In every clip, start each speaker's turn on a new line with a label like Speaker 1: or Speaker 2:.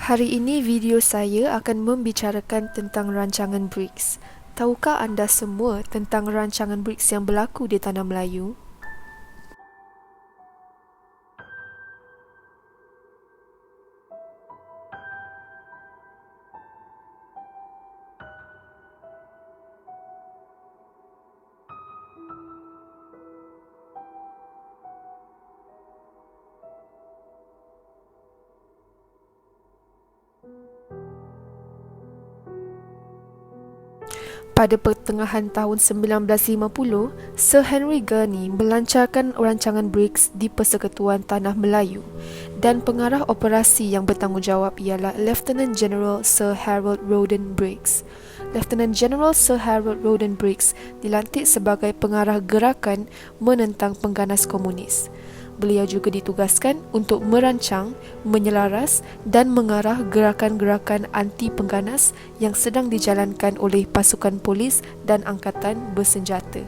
Speaker 1: Hari ini video saya akan membicarakan tentang rancangan BRICS. Tahukah anda semua tentang rancangan BRICS yang berlaku di tanah Melayu? Pada pertengahan tahun 1950, Sir Henry Gurney melancarkan rancangan BRICS di Persekutuan Tanah Melayu dan pengarah operasi yang bertanggungjawab ialah Lieutenant General Sir Harold Roden Briggs. Lieutenant General Sir Harold Roden Briggs dilantik sebagai pengarah gerakan menentang pengganas komunis. Beliau juga ditugaskan untuk merancang, menyelaras dan mengarah gerakan-gerakan anti-pengganas yang sedang dijalankan oleh pasukan polis dan angkatan bersenjata.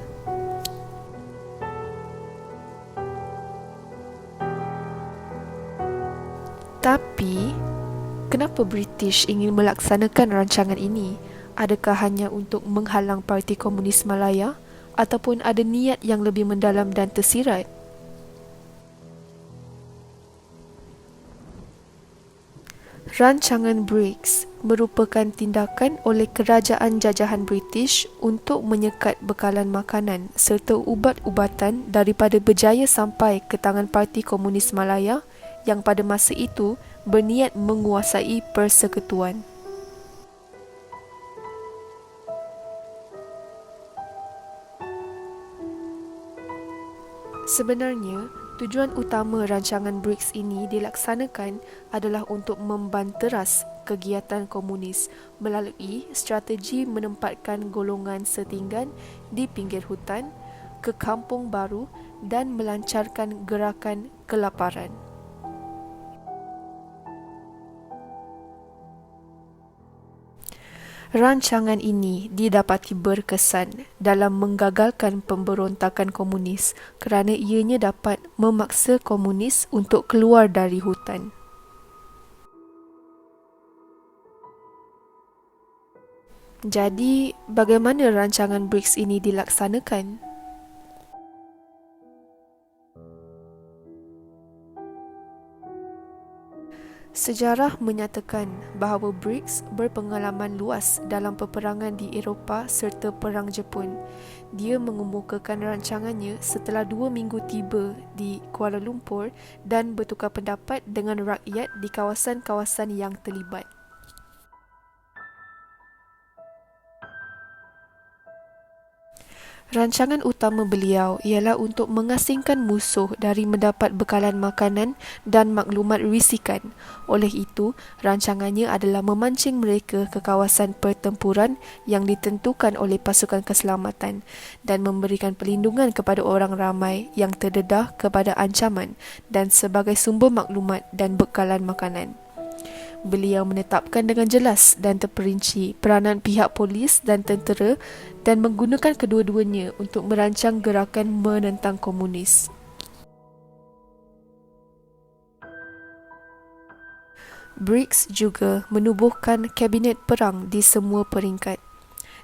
Speaker 1: Tapi, kenapa British ingin melaksanakan rancangan ini? Adakah hanya untuk menghalang Parti Komunis Malaya ataupun ada niat yang lebih mendalam dan tersirat? Rancangan BRICS merupakan tindakan oleh kerajaan jajahan British untuk menyekat bekalan makanan serta ubat-ubatan daripada berjaya sampai ke tangan Parti Komunis Malaya yang pada masa itu berniat menguasai persekutuan. Sebenarnya, tujuan utama rancangan BRICS ini dilaksanakan adalah untuk membanteras kegiatan komunis melalui strategi menempatkan golongan setinggan di pinggir hutan, ke kampung baru dan melancarkan gerakan kelaparan. Rancangan ini didapati berkesan dalam menggagalkan pemberontakan komunis kerana ianya dapat memaksa komunis untuk keluar dari hutan. Jadi, bagaimana rancangan BRICS ini dilaksanakan? Sejarah menyatakan bahawa BRICS berpengalaman luas dalam peperangan di Eropah serta Perang Jepun. Dia mengemukakan rancangannya setelah 2 minggu tiba di Kuala Lumpur dan bertukar pendapat dengan rakyat di kawasan-kawasan yang terlibat. Rancangan utama beliau ialah untuk mengasingkan musuh dari mendapat bekalan makanan dan maklumat risikan. Oleh itu, rancangannya adalah memancing mereka ke kawasan pertempuran yang ditentukan oleh pasukan keselamatan dan memberikan perlindungan kepada orang ramai yang terdedah kepada ancaman dan sebagai sumber maklumat dan bekalan makanan. Beliau menetapkan dengan jelas dan terperinci peranan pihak polis dan tentera dan menggunakan kedua-duanya untuk merancang gerakan menentang komunis. BRICS juga menubuhkan kabinet perang di semua peringkat.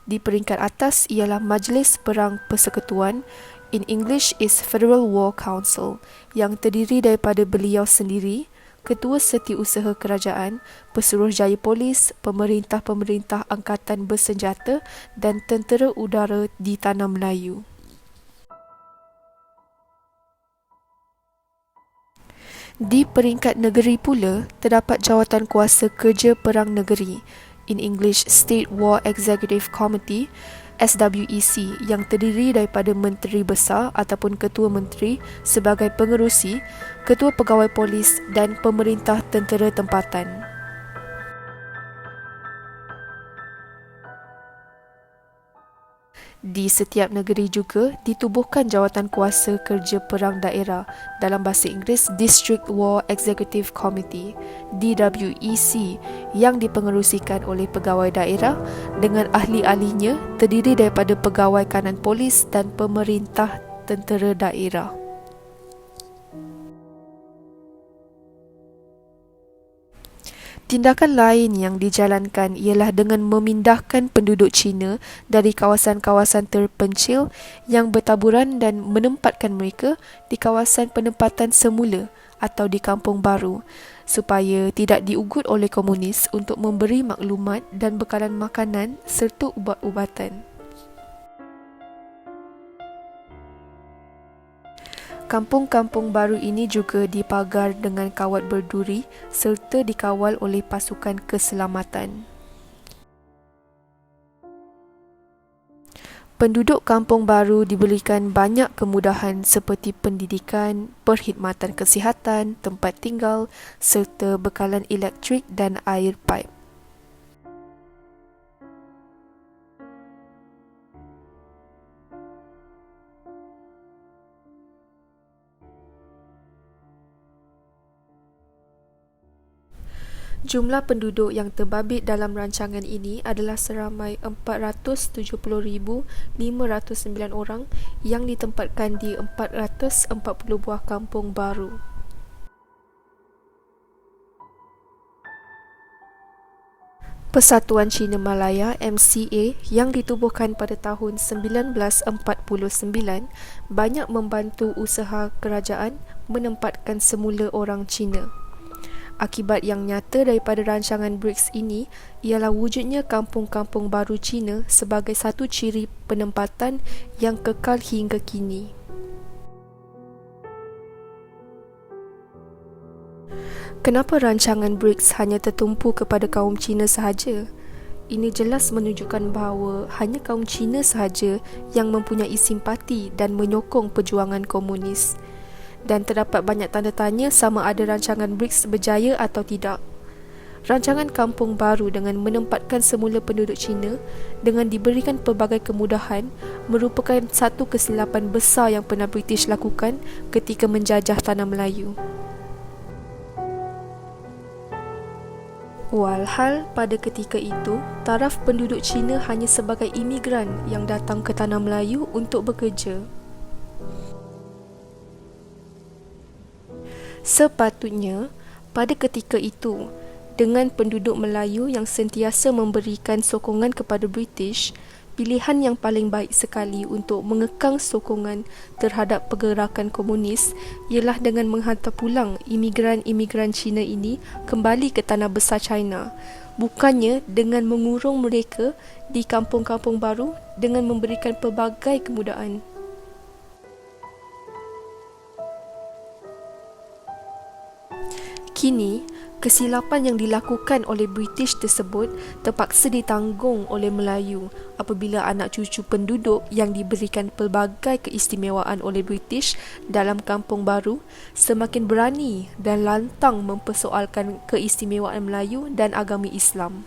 Speaker 1: Di peringkat atas ialah Majlis Perang Persekutuan, in English is Federal War Council, yang terdiri daripada beliau sendiri, Ketua Setiausaha Kerajaan, Pesuruhjaya Polis, pemerintah-pemerintah angkatan bersenjata dan tentera udara di Tanah Melayu. Di peringkat negeri pula, terdapat Jawatan Kuasa Kerja Perang Negeri, in English State War Executive Committee, SWEC, yang terdiri daripada Menteri Besar ataupun Ketua Menteri sebagai pengerusi, Ketua Pegawai Polis dan Pemerintah Tentera Tempatan. Di setiap negeri juga ditubuhkan Jawatan Kuasa Kerja Perang Daerah, dalam bahasa Inggeris District War Executive Committee, DWEC, yang dipengerusikan oleh pegawai daerah dengan ahli-ahlinya terdiri daripada pegawai kanan polis dan pemerintah tentera daerah. Tindakan lain yang dijalankan ialah dengan memindahkan penduduk Cina dari kawasan-kawasan terpencil yang bertaburan dan menempatkan mereka di kawasan penempatan semula atau di kampung baru supaya tidak diugut oleh komunis untuk memberi maklumat dan bekalan makanan serta ubat-ubatan. Kampung-kampung baru ini juga dipagar dengan kawat berduri serta dikawal oleh pasukan keselamatan. Penduduk kampung baru diberikan banyak kemudahan seperti pendidikan, perkhidmatan kesihatan, tempat tinggal serta bekalan elektrik dan air paip. Jumlah penduduk yang terbabit dalam rancangan ini adalah seramai 470,509 orang yang ditempatkan di 440 buah kampung baru. Persatuan Cina Malaya MCA yang ditubuhkan pada tahun 1949 banyak membantu usaha kerajaan menempatkan semula orang Cina. Akibat yang nyata daripada rancangan BRICS ini ialah wujudnya kampung-kampung baru Cina sebagai satu ciri penempatan yang kekal hingga kini. Kenapa rancangan BRICS hanya tertumpu kepada kaum Cina sahaja? Ini jelas menunjukkan bahawa hanya kaum Cina sahaja yang mempunyai simpati dan menyokong perjuangan komunis. Dan terdapat banyak tanda tanya sama ada rancangan BRICS berjaya atau tidak. Rancangan kampung baru dengan menempatkan semula penduduk Cina dengan diberikan pelbagai kemudahan merupakan satu kesilapan besar yang pernah British lakukan ketika menjajah tanah Melayu. Walhal pada ketika itu, taraf penduduk Cina hanya sebagai imigran yang datang ke tanah Melayu untuk bekerja. Sepatutnya, pada ketika itu, dengan penduduk Melayu yang sentiasa memberikan sokongan kepada British, pilihan yang paling baik sekali untuk mengekang sokongan terhadap pergerakan komunis ialah dengan menghantar pulang imigran-imigran Cina ini kembali ke tanah besar China, bukannya dengan mengurung mereka di kampung-kampung baru dengan memberikan pelbagai kemudahan. Kini, kesilapan yang dilakukan oleh British tersebut terpaksa ditanggung oleh Melayu apabila anak cucu penduduk yang diberikan pelbagai keistimewaan oleh British dalam kampung baru semakin berani dan lantang mempersoalkan keistimewaan Melayu dan agama Islam.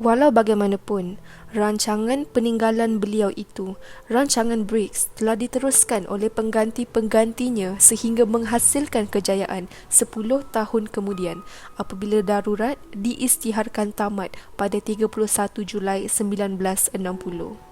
Speaker 1: Walau bagaimanapun, rancangan peninggalan beliau itu, rancangan BRICS, telah diteruskan oleh pengganti-penggantinya sehingga menghasilkan kejayaan 10 tahun kemudian apabila darurat diisytiharkan tamat pada 31 Julai 1960.